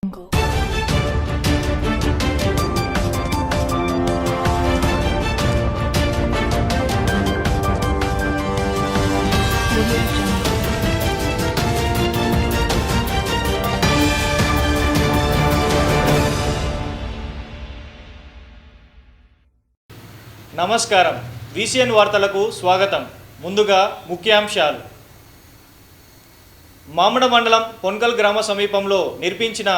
నమస్కారం. విసిఎన్ వార్తలకు స్వాగతం. ముందుగా ముఖ్యాంశాలు. మామడ మండలం పొన్కల్ గ్రామ సమీపంలో నిర్మించిన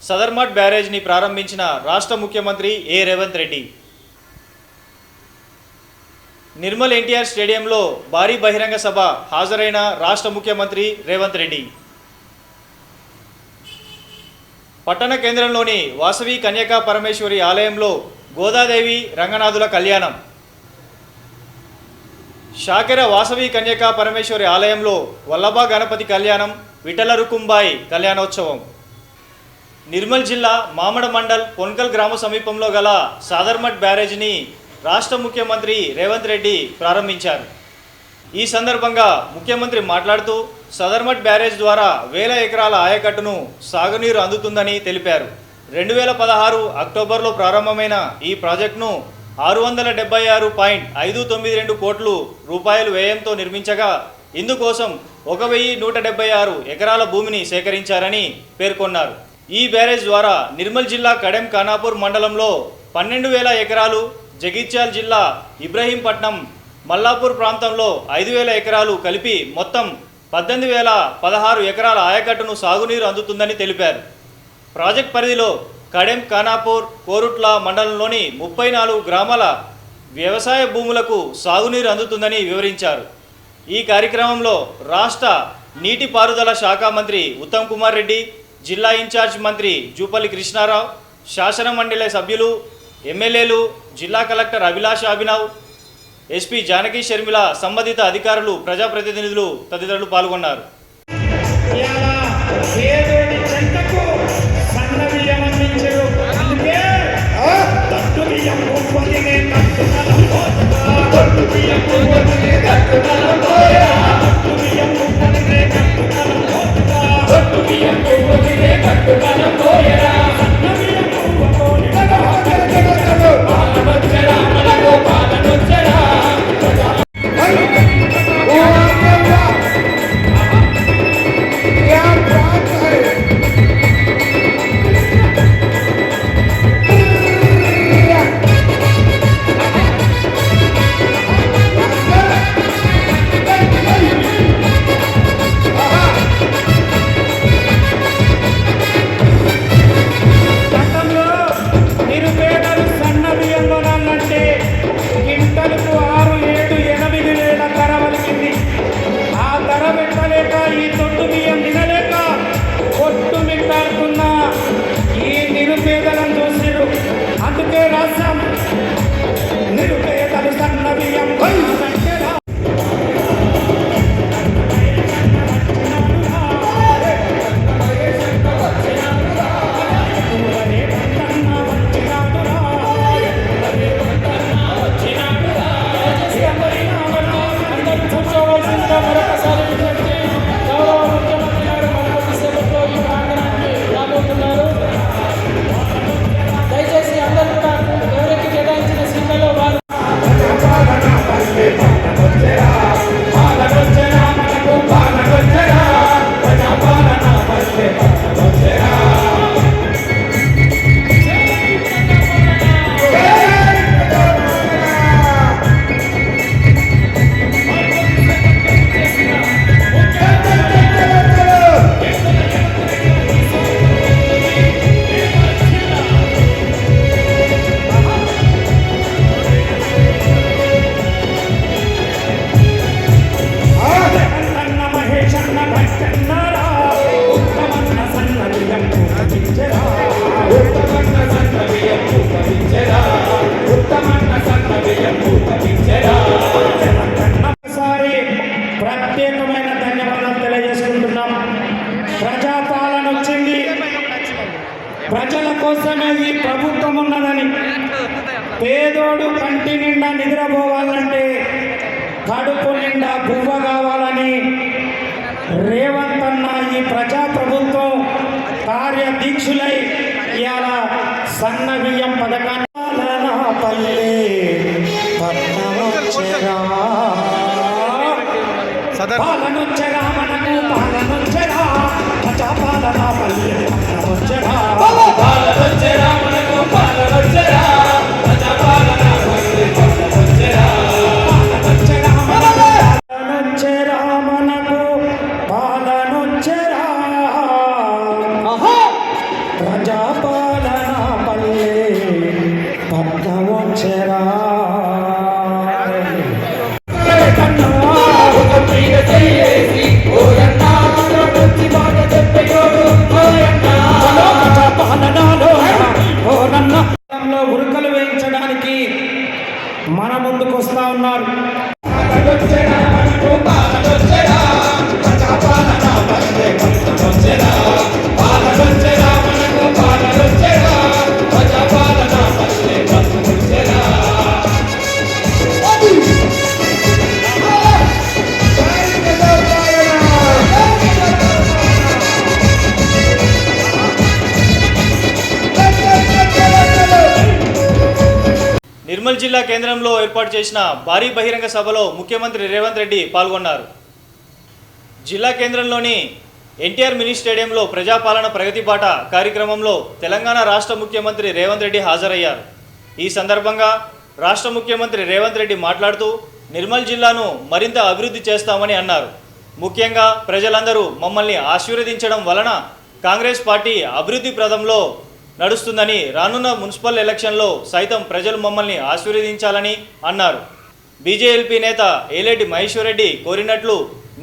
సదర్మట్ బ్యారేజ్ని ప్రారంభించిన రాష్ట్ర ముఖ్యమంత్రి రేవంత్ రెడ్డి. నిర్మల్ ఎన్టీఆర్ స్టేడియంలో భారీ బహిరంగ సభ హాజరైన రాష్ట్ర ముఖ్యమంత్రి రేవంత్ రెడ్డి. పట్టణ కేంద్రంలోని వాసవి కన్యకా పరమేశ్వరి ఆలయంలో గోదాదేవి రంగనాథుల కళ్యాణం. షాకెర వాసవి కన్యకా పరమేశ్వరి ఆలయంలో వల్లభ గణపతి కళ్యాణం, విఠల రుకుంబాయి కళ్యాణోత్సవం. నిర్మల్ జిల్లా మామడ మండల్ పొన్కల్ గ్రామ సమీపంలో గల సాదర్మట్ బ్యారేజ్ని రాష్ట్ర ముఖ్యమంత్రి రేవంత్ రెడ్డి ప్రారంభించారు. ఈ సందర్భంగా ముఖ్యమంత్రి మాట్లాడుతూ సదర్మట్ బ్యారేజ్ ద్వారా వేల ఎకరాల ఆయకట్టును సాగునీరు అందుతుందని తెలిపారు. 2016 అక్టోబర్లో ప్రారంభమైన ఈ ప్రాజెక్టును 676.592 కోట్ల రూపాయలు వ్యయంతో నిర్మించగా ఇందుకోసం 1176 ఎకరాల భూమిని సేకరించారని పేర్కొన్నారు. ఈ బ్యారేజ్ ద్వారా నిర్మల్ జిల్లా కడెం ఖానాపూర్ మండలంలో 12,000 ఎకరాలు, జగిత్యాల జిల్లా ఇబ్రహీంపట్నం, మల్లాపూర్ ప్రాంతంలో 5,000 ఎకరాలు కలిపి మొత్తం 18,016 ఎకరాల ఆయకట్టును సాగునీరు అందుతుందని తెలిపారు. ప్రాజెక్ట్ పరిధిలో కడెం ఖానాపూర్, కోరుట్ల మండలంలోని 34 గ్రామాల వ్యవసాయ భూములకు సాగునీరు అందుతుందని వివరించారు. ఈ కార్యక్రమంలో రాష్ట్ర నీటిపారుదల శాఖ మంత్రి ఉత్తమ్ కుమార్ రెడ్డి, జిల్లా ఇన్ఛార్జ్ మంత్రి జూపల్లి కృష్ణారావు, శాసన మండలి సభ్యులు, ఎమ్మెల్యేలు, జిల్లా కలెక్టర్ అభిలాష్ అభినవ్, ఎస్పీ జానకి షర్మిల, సంబంధిత అధికారులు, ప్రజాప్రతినిధులు తదితరులు పాల్గొన్నారు. ప్రత్యేకమైన ధన్యవాదాలు తెలియజేసుకుంటున్నాం. ప్రజాపాలన వచ్చింది, ప్రజల కోసమే ఈ ప్రభుత్వం ఉన్నదని, పేదోడు కంటి నిండా నిద్రపోవాలంటే కడుపు నిండా బువ్వ కావాలని రేవంత్ అన్న ఈ ప్రజాప్రభుత్వం కార్యదీక్షులై సన్న బియ్యం పథకాన్ని పల్లె పట్టణమొచ్చెరా. పాలనొచ్చెరా మనకు పాలనొచ్చెరా, ప్రజాపాలన పల్లె పట్టణమొచ్చెరా. పాలనొచ్చెరా మనకు పాలనొచ్చెరా, ప్రజాపాలన పల్లె పట్టణమొచ్చెరా. పాలనొచ్చెరా మనకు పాలనొచ్చెరా, ప్రజాపాలన పల్లె పట్టణమొచ్చెరా. ఉరుకలు వేయించడానికి మన ముందుకు వస్తా ఉన్నారు. నిర్మల్ జిల్లా కేంద్రంలో ఏర్పాటు చేసిన భారీ బహిరంగ సభలో ముఖ్యమంత్రి రేవంత్ రెడ్డి పాల్గొన్నారు. జిల్లా కేంద్రంలోని ఎన్టీఆర్ మినీ స్టేడియంలో ప్రజాపాలన ప్రగతి బాట కార్యక్రమంలో తెలంగాణ రాష్ట్ర ముఖ్యమంత్రి రేవంత్ రెడ్డి హాజరయ్యారు. ఈ సందర్భంగా రాష్ట్ర ముఖ్యమంత్రి రేవంత్ రెడ్డి మాట్లాడుతూ నిర్మల్ జిల్లాను మరింత అభివృద్ధి చేస్తామని అన్నారు. ముఖ్యంగా ప్రజలందరూ మమ్మల్ని ఆశీర్వదించడం వలన కాంగ్రెస్ పార్టీ అభివృద్ధి ప్రదంలో నడుస్తుందని, రానున్న మున్సిపల్ ఎలక్షన్లో సైతం ప్రజలు మమ్మల్ని ఆశీర్వదించాలని అన్నారు. బీజేఎల్పీ నేత ఏలేటి మహేశ్వర్ రెడ్డి కోరినట్లు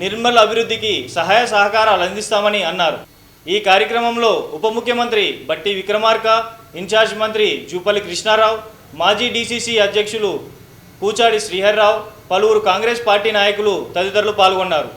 నిర్మల్ అభివృద్ధికి సహాయ సహకారాలు అందిస్తామని అన్నారు. ఈ కార్యక్రమంలో ఉప ముఖ్యమంత్రి బట్టి విక్రమార్క, ఇన్ఛార్జ్ మంత్రి జూపల్లి కృష్ణారావు, మాజీ డీసీసీ అధ్యక్షులు కూచాడి శ్రీహర్రావు, పలువురు కాంగ్రెస్ పార్టీ నాయకులు తదితరులు పాల్గొన్నారు.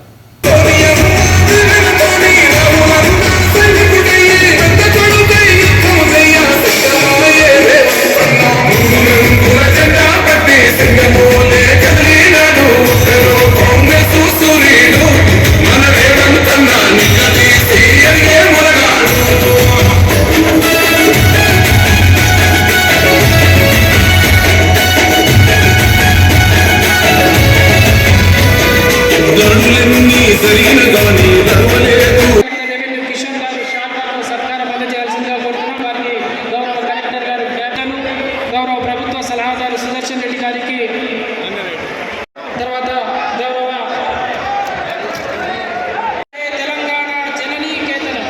గౌరవ ప్రభుత్వ సలహాదారు సుదర్శన్ రెడ్డి గారికి, తర్వాత గౌరవ తెలంగాణ జననీ కేతనం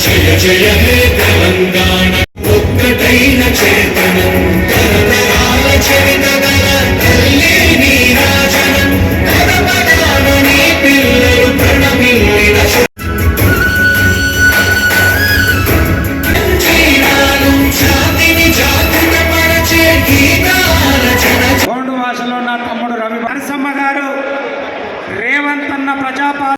జయ జయ హే తెలంగాణ ఒక్కటైన చేతనం తరతరాల చరితగల తల్లి నీరాజనం పరపరాన నీ పిల్లలు ప్రణమిల్లిన జీవాలు జాతిని జాగృతపరచే గీతాల జన గోండు భాషలో నా తమ్ముడు రవి నరసమ్మ గారు రేవంత్ అన్న ప్రజాపాలన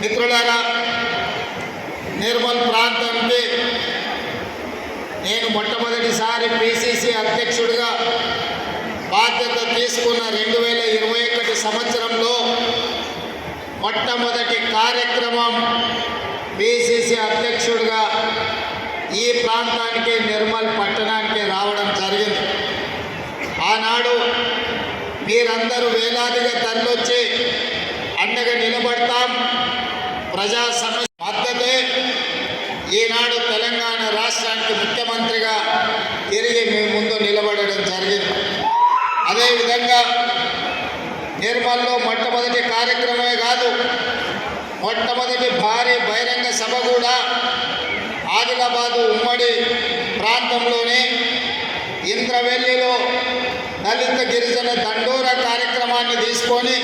మిత్రులారా, నిర్మల్ ప్రాంతానికి నేను మొట్టమొదటిసారి పిసిసి అధ్యక్షుడిగా బాధ్యత తీసుకున్న 2021 సంవత్సరంలో మొట్టమొదటి కార్యక్రమం పిసిసి అధ్యక్షుడిగా ఈ ప్రాంతానికి నిర్మల్ పట్టణానికి రావడం జరిగింది. ఆనాడు మీరందరూ వేలాదిగా తరలొచ్చి అండగా నిలబడతాం. ప్రజా సమస్య మద్దతే ఈనాడు తెలంగాణ రాష్ట్రానికి ముఖ్యమంత్రిగా తిరిగి మీ ముందు నిలబడడం జరిగింది. అదేవిధంగా నిర్మల్లో మొట్టమొదటి కార్యక్రమమే కాదు, మొట్టమొదటి భారీ బహిరంగ సభ కూడా ఆదిలాబాదు ఉమ్మడి ప్రాంతంలోనే ఇంద్రవెల్లిలో దళిత గిరిజన దండోరా కార్యక్రమాన్ని తీసుకొని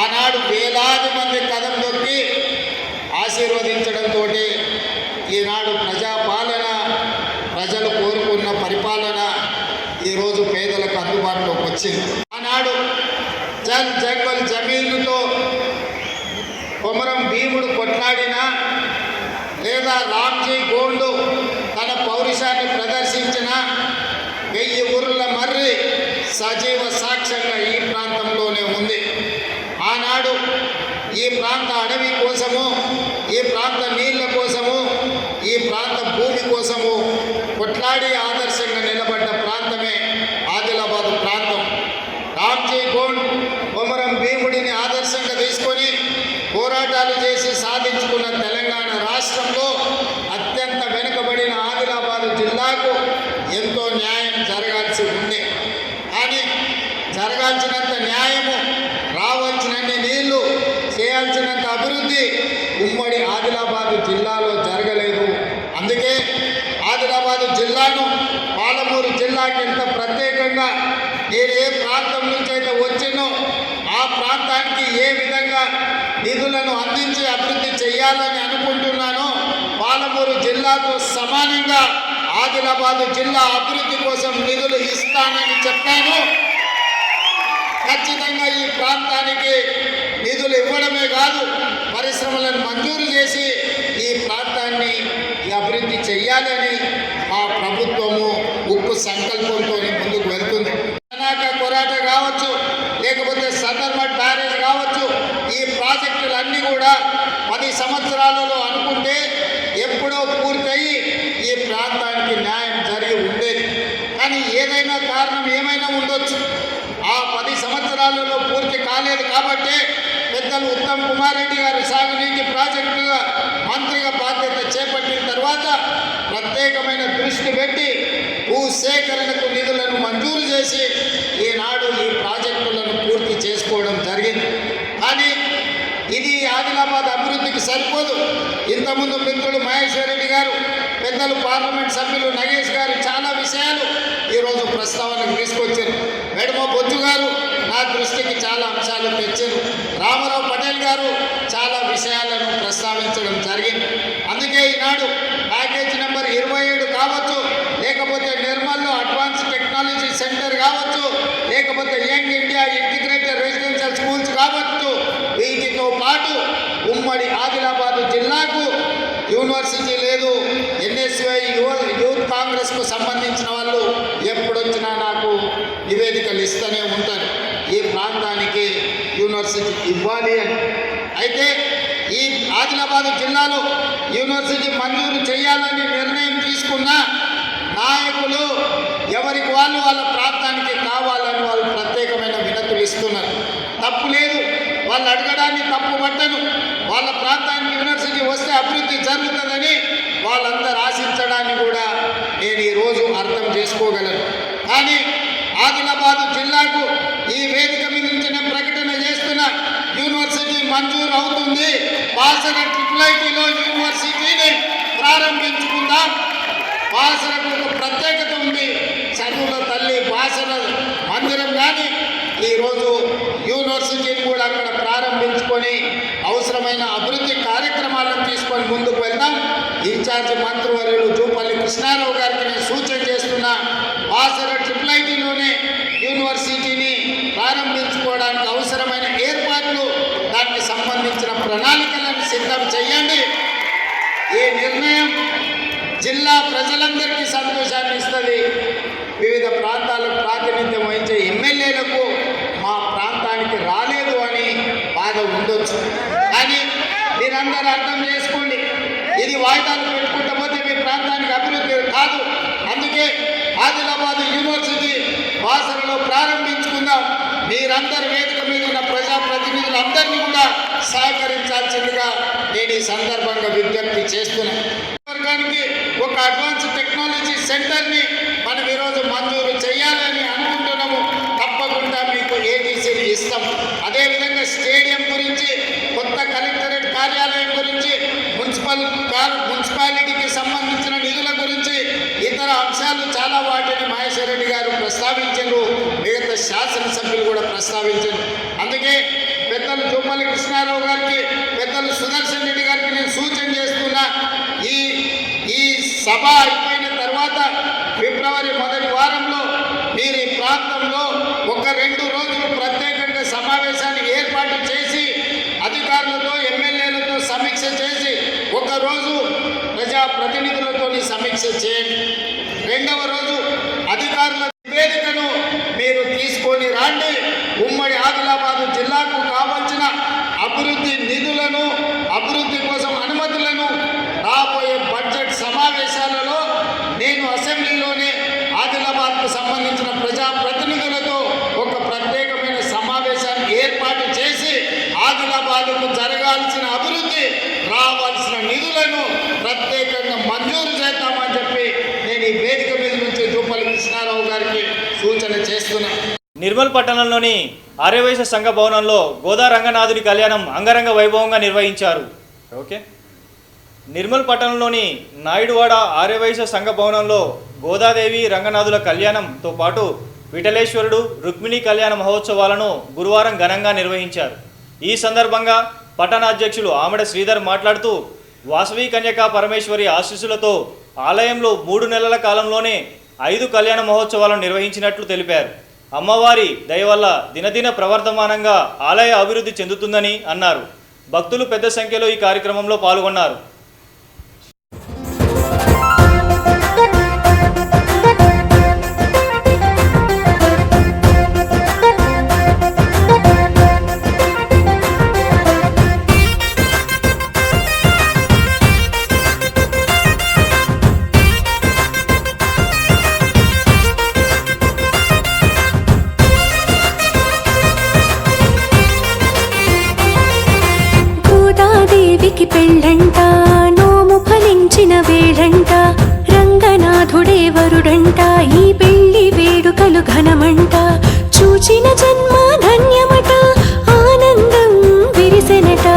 ఆనాడు వేలాది మంది కదం దొక్కి ఆశీర్వదించడంతో ఈనాడు ప్రజాపాలన, ప్రజలు కోరుకున్న పరిపాలన ఈరోజు పేదలకు అందుబాటులోకి వచ్చింది. ఆనాడు జల్ జంగల్ జమీనుతో కొమరం భీముడు కొట్లాడినా లేదా రామ్జీ గోండు తన పౌరుషాన్ని ప్రదర్శించిన 1000 ఊర్ల మర్రి సజీవ సాక్ష్యంగా ఈ ప్రాంతంలోనే ఉంది. ఆనాడు ఈ ప్రాంత అడవి కోసము, ఈ ప్రాంత నీళ్ల కోసము, ఈ ప్రాంత భూమి కోసము కొట్లాడి ఆదర్శంగా నిలబడ్డ ప్రాంతమే ఆదిలాబాదు ప్రాంతం. రామ్జీ గోండ్ కొమరం భీముడిని ఆదర్శంగా తీసుకొని పోరాటాలు చేసి సాధించుకున్న తెలంగాణ రాష్ట్రంలో అత్యంత వెనుకబడిన ఆదిలాబాదు జిల్లాకు ఎంతో న్యాయం జరగాల్సి ఉంది. కానీ జరగాల్సినంత న్యాయము, రావాల్సినన్ని నీళ్లు, చేయాల్సినంత అభివృద్ధి ఉమ్మడి ఆదిలాబాదు జిల్లాలో జరగలేదు. అందుకే ఆదిలాబాదు జిల్లాను పాలమూరు జిల్లాకి ఎంత ప్రత్యేకంగా నేను ఏ ప్రాంతం నుంచి అయితే వచ్చినో ఆ ప్రాంతానికి ఏ విధంగా నిధులను అందించి అభివృద్ధి చేయాలని అనుకుంటున్నానో పాలమూరు జిల్లాతో సమానంగా ఆదిలాబాదు జిల్లా అభివృద్ధి కోసం నిధులు ఇస్తానని చెప్పాను. ఖచ్చితంగా ఈ ప్రాంతానికి నిధులు ఇవ్వడమే కాదు, పరిశ్రమలను మంజూరు చేసి ఈ ప్రాంతాన్ని అభివృద్ధి చేయాలని మా ప్రభుత్వము ఉక్కు సంకల్పంతో ముందుకు వెళ్తుంది. కొరాట కావచ్చు, లేకపోతే సదర్మట్ బ్యారేజ్ కావచ్చు, ఈ ప్రాజెక్టులన్నీ కూడా 10 సంవత్సరాలలో అనుకుంటే ఎప్పుడో పూర్తయి ఈ ప్రాంతానికి న్యాయం జరిగి ఉండేది. కానీ ఏదైనా కారణం ఏమైనా ఉండొచ్చు, ఆ 10 సంవత్సరాలలో పూర్తి కాలేదు. కాబట్టి పెద్దలు ఉత్తమ్ కుమార్ రెడ్డి గారు సాగునీటి ప్రాజెక్టుగా మంత్రిగా బాధ్యత చేపట్టిన తర్వాత ప్రత్యేకమైన దృష్టి పెట్టి భూసేకరణకు నిధులను మంజూరు చేసి ఈనాడు ఈ ప్రాజెక్టులను పూర్తి చేసుకోవడం జరిగింది. కానీ ఇది ఆదిలాబాద్ అభివృద్ధికి సరిపోదు. ఇంతకుముందు మిత్రులు మహేశ్వర్ రెడ్డి గారు, పెద్దలు పార్లమెంట్ సభ్యులు నగేష్ గారు చాలా విషయాలు ఈరోజు ప్రస్తావనకు తీసుకొచ్చారు. మెడమ బొజ్జు గారు నా దృష్టికి చాలా అంశాలు తెచ్చారు. రామారావు పటేల్ గారు చాలా విషయాలను ప్రస్తావించడం జరిగింది. అందుకే ఈనాడు ప్యాకేజ్ నెంబర్ 27 కావచ్చు, లేకపోతే నిర్మల్లో అడ్వాన్స్ టెక్నాలజీ సెంటర్ కావచ్చు, లేకపోతే young India integrated residential schools కావచ్చు, వీటితో పాటు ఉమ్మడి ఆదిలాబాదు జిల్లాకు యూనివర్సిటీ లేదు. ఎన్ఎస్వై యూత్ కాంగ్రెస్కు సంబంధించిన వాళ్ళు ఎప్పుడొచ్చినా నాకు నివేదికలు ఇస్తూనే ఉంటారు, ఈ ప్రాంతానికి యూనివర్సిటీ ఇవ్వాలి అని. అయితే ఈ ఆదిలాబాదు జిల్లాలో యూనివర్సిటీ మంజూరు చేయాలని నిర్ణయం తీసుకున్న నాయకులు ఎవరికి వాళ్ళు వాళ్ళ ప్రాంతానికి కావాలని వాళ్ళు ప్రత్యేకమైన వినతులు ఇస్తున్నారు. తప్పు లేదు, వాళ్ళు అడగడాన్ని తప్పు పట్టను. వాళ్ళ ప్రాంతానికి యూనివర్సిటీ వస్తే అభివృద్ధి జరుగుతుందని వాళ్ళందరూ ఆశించడాన్ని కూడా నేను ఈరోజు అర్థం చేసుకోగలను. కానీ ఆదిలాబాదు జిల్లాకు ఈ వేదిక మీద నుంచి నేను ప్రకటన చేస్తున్న యూనివర్సిటీ మంజూరు అవుతుంది. బాసర ట్రిపుల్ యూనివర్సిటీని ప్రారంభించుకుందాం. బాసరకు ఒక ప్రత్యేకత ఉంది. చదువుల తల్లి బాసర మందిరం కానీ ఈరోజు యూనివర్సిటీని కూడా అక్కడ ప్రారంభించుకొని అవసరమైన అభివృద్ధి కార్యక్రమాలను తీసుకొని ముందుకు వెళ్దాం. ఇన్ఛార్జి మంత్రివర్యులు జూపల్లి కృష్ణారావు గారికి నేను సూచన చేస్తున్నా, బాసర ట్రిపుల్ ఐటీలోనే యూనివర్సిటీని ప్రారంభించుకోవడానికి అవసరమైన ఏర్పాట్లు, దానికి సంబంధించిన ప్రణాళికలను సిద్ధం చేయండి. ఈ నిర్ణయం జిల్లా ప్రజలందరికీ సంతోషాన్ని ఇస్తుంది. వివిధ ప్రాంతాలకు ప్రాతినిధ్యం వహించే ఎమ్మెల్యేలకు మా ప్రాంతానికి రాలేదు అని బాధ ఉండొచ్చు. కానీ మీరందరూ అర్థం చేసుకోండి, ఇది వాయిదాలు పెట్టుకుంటూ పోతే మీ ప్రాంతానికి అభివృద్ధి కాదు. అందుకే ఆదిలాబాద్ యూనివర్సిటీ బాసరలో ప్రారంభించుకుందాం. మీరందరి వేదిక మీద ఉన్న ప్రజాప్రతినిధులందరినీ కూడా సహకరించాల్సిందిగా నేను ఈ సందర్భంగా విజ్ఞప్తి చేస్తున్నాను. వర్గానికి ఒక అడ్వాన్స్ టెక్నాలజీ సెంటర్ని మనం ఈరోజు మంజూరు చేయాలని అనుకుంటున్నాము. తప్పకుండా మీకు ఏటీసీలు ఇస్తాం. అదేవిధంగా స్టేడియం గురించి, కొత్త కలెక్టరేట్ కార్యాలయం గురించి, మున్సిపాలిటీకి సంబంధించిన నిధుల గురించి, ఇతర అంశాలు చాలా వాటిని మహేశ్వర్ రెడ్డి గారు ప్రస్తావించారు. మిగతా శాసనసభ్యులు కూడా ప్రస్తావించారు. అందుకే పెద్దలు జూపల్లి కృష్ణారావు గారికి, పెద్దలు సుదర్శన్ రెడ్డి గారికి నేను సూచన చేస్తున్నా, ఈ సభ అయిపోయిన తర్వాత ఫిబ్రవరి మొదటి వారంలో మీరు ఈ ప్రాంతంలో 1-2 రోజులు ప్రత్యేకంగా సమావేశాన్ని ఏర్పాటు చేసి అధికారులతో, ఎమ్మెల్యేలతో సమీక్ష చేసి, ఒకరోజు ప్రజాప్రతినిధులతో సమీక్ష చేయండి. 2వ రోజు అధికారుల నివేదికను మీరు తీసుకొని రండి. ఉమ్మడి ఆదిలాబాదు జిల్లాకు కావాల్సిన అభివృద్ధి నిధులను, అభివృద్ధి కోసం అనుమతులను రాబోయే బడ్జెట్ సమావేశాలలో నేను అసెంబ్లీలోనే ఆదిలాబాద్కు సంబంధించిన ప్రజాప్రతినిధులతో ఒక ప్రత్యేకమైన సమావేశాన్ని ఏర్పాటు చేసి ఆదిలాబాద్కు జరగాల్సిన అభివృద్ధి, రావాల్సిన నిధులను ప్రత్యేకంగా మంజూరు చేద్దామని చెప్పి నేను ఈ వేదిక మీద నుంచి జూపల్లి కృష్ణారావు గారికి సూచన చేస్తున్నాను. నిర్మల్ పట్టణంలోని ఆర్యవైశ్య సంఘ భవనంలో గోదా రంగనాథుని కళ్యాణం అంగరంగ వైభవంగా నిర్వహించారు. ఓకే, నిర్మల్ పట్టణంలోని నాయుడువాడ ఆర్యవైశ్య సంఘ భవనంలో గోదాదేవి రంగనాథుల కళ్యాణంతో పాటు విఠలేశ్వరుడు రుక్మిణి కళ్యాణ మహోత్సవాలను గురువారం ఘనంగా నిర్వహించారు. ఈ సందర్భంగా పట్టణ అధ్యక్షులు ఆమెడ శ్రీధర్ మాట్లాడుతూ, వాసవి కన్యకా పరమేశ్వరి ఆశీస్సులతో ఆలయంలో 3 నెలల కాలంలోనే 5 కళ్యాణ మహోత్సవాలను నిర్వహించినట్లు తెలిపారు. అమ్మవారి దయ వల్ల దినదిన ప్రవర్ధమానంగా ఆలయ అభివృద్ధి చెందుతుందని అన్నారు. భక్తులు పెద్ద సంఖ్యలో ఈ కార్యక్రమంలో పాల్గొన్నారు. పెళ్ళంట, నోము ఫలించిన వేళంట, రంగనాథుడే వరుడంట, ఈ పెళ్లి వేడుకలు ఘనమంట, చూచిన జన్మ ధన్యమట, ఆనందం విరిసెనట.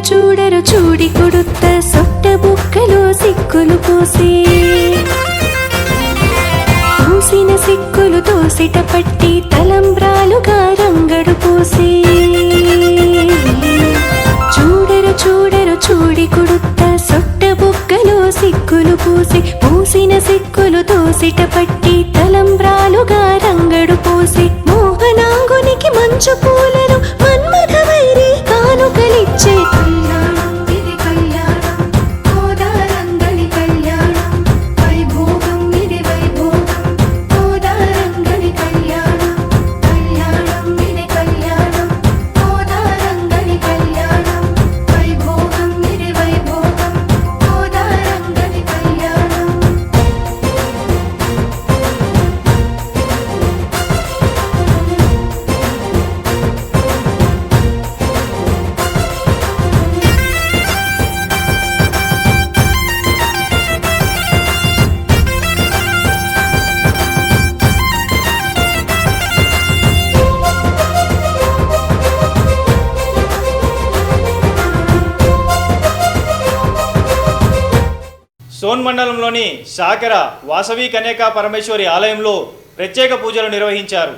చూడరు చూడి కొడుత్త సొట్ట బుక్కలో సిక్కులు పూసి, పూసిన సిక్కులు తోసిట పట్టి తలంబ్రాలుగా రంగడు పూసి. చూడరు చూడి కొడుత్త సొట్ట బుక్కలో సిక్కులు పూసి, పూసిన సిక్కులు తోసిట పట్టి తలంబ్రాలుగా రంగడు పూసి. మోహనాంగునికి మంచు పూలను మన్మథ వైరి కానుకలిచ్చే సోన్ మండలంలోని సాకర వాసవి కన్యకా పరమేశ్వరి ఆలయంలో ప్రత్యేక పూజలు నిర్వహించారు.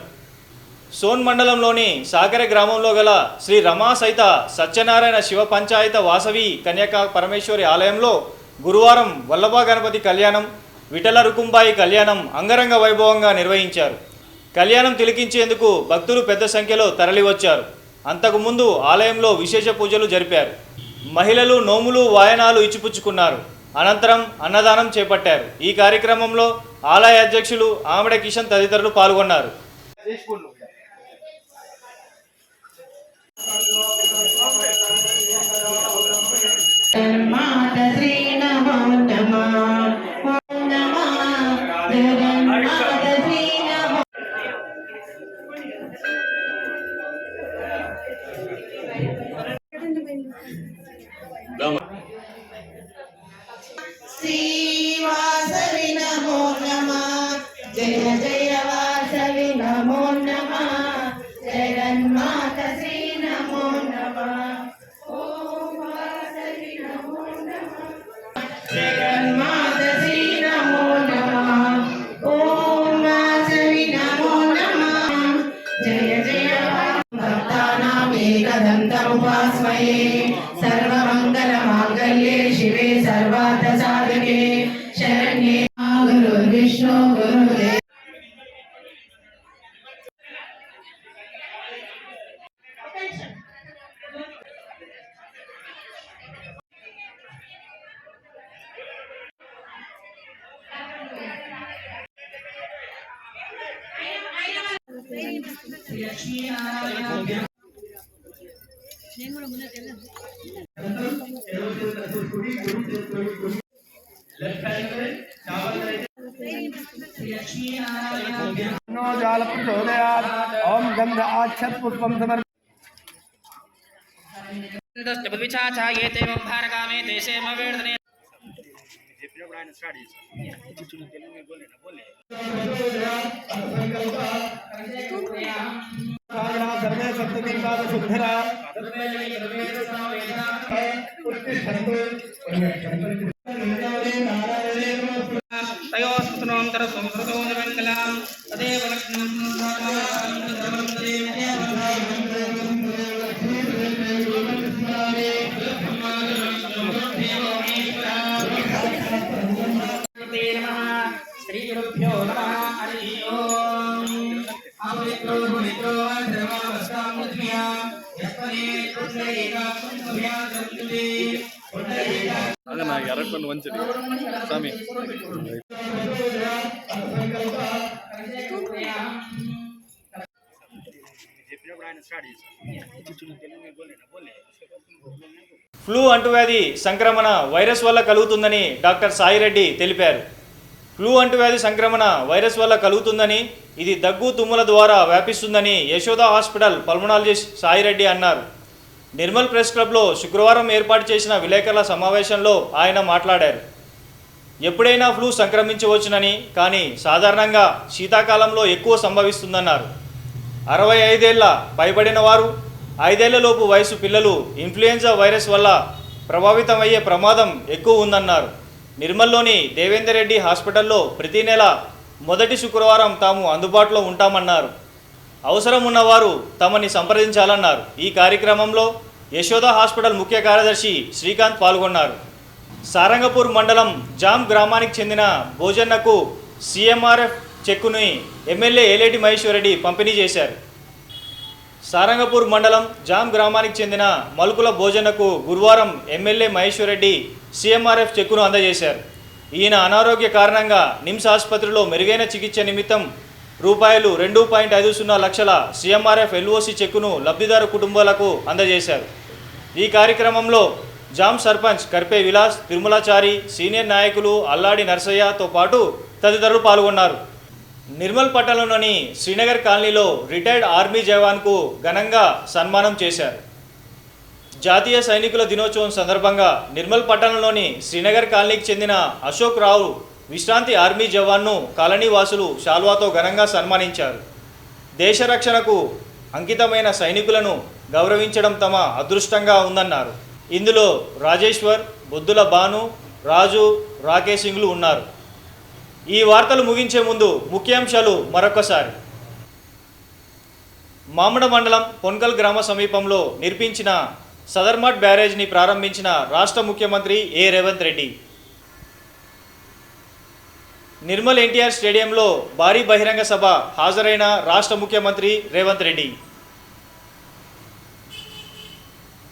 సోన్ మండలంలోని సాకర గ్రామంలో గల శ్రీ రమా సహిత సత్యనారాయణ శివ పంచాయత వాసవి కన్యకా పరమేశ్వరి ఆలయంలో గురువారం వల్లభ గణపతి కళ్యాణం, విఠల రుకుంబాయి కళ్యాణం అంగరంగ వైభవంగా నిర్వహించారు. కళ్యాణం తిలకించేందుకు భక్తులు పెద్ద సంఖ్యలో తరలివచ్చారు. అంతకుముందు ఆలయంలో విశేష పూజలు జరిపారు. మహిళలు నోములు వాయనాలు ఇచ్చిపుచ్చుకున్నారు. అనంతరం అన్నదానం చేపట్టారు. ఈ కార్యక్రమంలో ఆలయ అధ్యక్షులు ఆమడ కిషన్ తదితరులు పాల్గొన్నారు. श्रीवासवि नमो नमः जय जय वासवि नमो नमः जगन्माता श्री नमो नमः ओम वासवि नमो नमः जगन्माता श्री नमो नमः ओम वासवि नमो नमः जय जय भक्तानां एकदन्तमुपास्महे सर्वमङ्गलमाङ्गल्ये शिवे सर्वार्थसाधके शरण्ये गुरुर्विष्णु गुरुदेव जाल प्रचोदयात् ओम गंध आच्छत पुष्पम समर्पयामि। सर्वे सप्तदीपाद शुद्धरा श्रीगुरुभ्यो नमः हरि ओम अमृतो भूमितो धर्मावस्तामृत्या यस्मने पुण्डरीका पुण्यभ्या दन्तुते पुण्डरीका ಅಲ್ಲ ಯಾರಕ್ಕೊಂದು ಒಂದ್ಸರಿ ಸ್ವಾಮಿ ఫ్లూ అంటువ్యాధి సంక్రమణ వైరస్ వల్ల కలుగుతుందని డాక్టర్ సాయిరెడ్డి తెలిపారు. ఫ్లూ అంటువ్యాధి సంక్రమణ వైరస్ వల్ల కలుగుతుందని, ఇది దగ్గు తుమ్ముల ద్వారా వ్యాపిస్తుందని యశోద హాస్పిటల్ పల్మనాలజిస్ట్ సాయిరెడ్డి అన్నారు. నిర్మల్ ప్రెస్ క్లబ్లో శుక్రవారం ఏర్పాటు చేసిన విలేకరుల సమావేశంలో ఆయన మాట్లాడారు. ఎప్పుడైనా ఫ్లూ సంక్రమించవచ్చునని, కానీ సాధారణంగా శీతాకాలంలో ఎక్కువ సంభవిస్తుందన్నారు. 65 ఏళ్ల పైబడిన వారు, 5 ఏళ్లలోపు వయసు పిల్లలు ఇన్ఫ్లుయెంజా వైరస్ వల్ల ప్రభావితమయ్యే ప్రమాదం ఎక్కువ ఉందన్నారు. నిర్మల్లోని దేవేందర్ రెడ్డి హాస్పిటల్లో ప్రతి నెల మొదటి శుక్రవారం తాము అందుబాటులో ఉంటామన్నారు. అవసరం ఉన్నవారు తమని సంప్రదించాలన్నారు. ఈ కార్యక్రమంలో యశోద హాస్పిటల్ ముఖ్య కార్యదర్శి శ్రీకాంత్ పాల్గొన్నారు. సారంగపూర్ మండలం జామ్ గ్రామానికి చెందిన భోజన్నకు సీఎంఆర్ఎఫ్ చెక్కుని ఎమ్మెల్యే ఏలేటి మహేశ్వరరెడ్డి పంపిణీ చేశారు. సారంగపూర్ మండలం జామ్ గ్రామానికి చెందిన మలుకుల భోజన్నకు గురువారం ఎమ్మెల్యే మహేశ్వరరెడ్డి సీఎంఆర్ఎఫ్ చెక్కును అందజేశారు. ఈయన అనారోగ్య కారణంగా నిమ్స్ ఆసుపత్రిలో మెరుగైన చికిత్స నిమిత్తం రూపాయలు 2.50 లక్షల సీఎంఆర్ఎఫ్ ఎల్ఓసి చెక్కును లబ్ధిదారు కుటుంబాలకు అందజేశారు. ఈ కార్యక్రమంలో జామ్ సర్పంచ్ కర్పే విలాస్, తిరుమలాచారి, సీనియర్ నాయకులు అల్లాడి నర్సయ్యతో పాటు తదితరులు పాల్గొన్నారు. నిర్మల్ పట్టణంలోని శ్రీనగర్ కాలనీలో రిటైర్డ్ ఆర్మీ జవాన్కు ఘనంగా సన్మానం చేశారు. జాతీయ సైనికుల దినోత్సవం సందర్భంగా నిర్మల్ పట్టణంలోని శ్రీనగర్ కాలనీకి చెందిన అశోక్ రావు విశ్రాంతి ఆర్మీ జవాన్ను కాలనీ వాసులు శాల్వాతో ఘనంగా సన్మానించారు. దేశ రక్షణకు అంకితమైన సైనికులను గౌరవించడం తమ అదృష్టంగా ఉందన్నారు. ఇందులో రాజేశ్వర్, బొద్దుల భాను, రాజు, రాకేష్ సింగ్లు ఉన్నారు. ఈ వార్తలు ముగించే ముందు ముఖ్యాంశాలు మరొకసారి. మామిడ మండలం పొన్కల్ గ్రామ సమీపంలో నిర్మించిన సదర్మట్ బ్యారేజ్ని ప్రారంభించిన రాష్ట్ర ముఖ్యమంత్రి రేవంత్ రెడ్డి. నిర్మల్ ఎన్టీఆర్ స్టేడియంలో భారీ బహిరంగ సభ హాజరైన రాష్ట్ర ముఖ్యమంత్రి రేవంత్ రెడ్డి.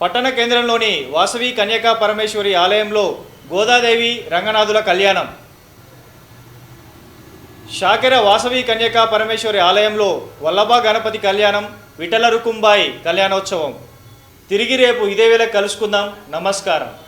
పట్టణ కేంద్రంలోని వాసవి కన్యకా పరమేశ్వరి ఆలయంలో గోదాదేవి రంగనాథుల కళ్యాణం. షాకెర వాసవి కన్యకా పరమేశ్వరి ఆలయంలో వల్లభ గణపతి కళ్యాణం, విఠల రుకుంబాయి కళ్యాణోత్సవం. తిరిగి రేపు ఇదే వేళ కలుసుకుందాం. నమస్కారం.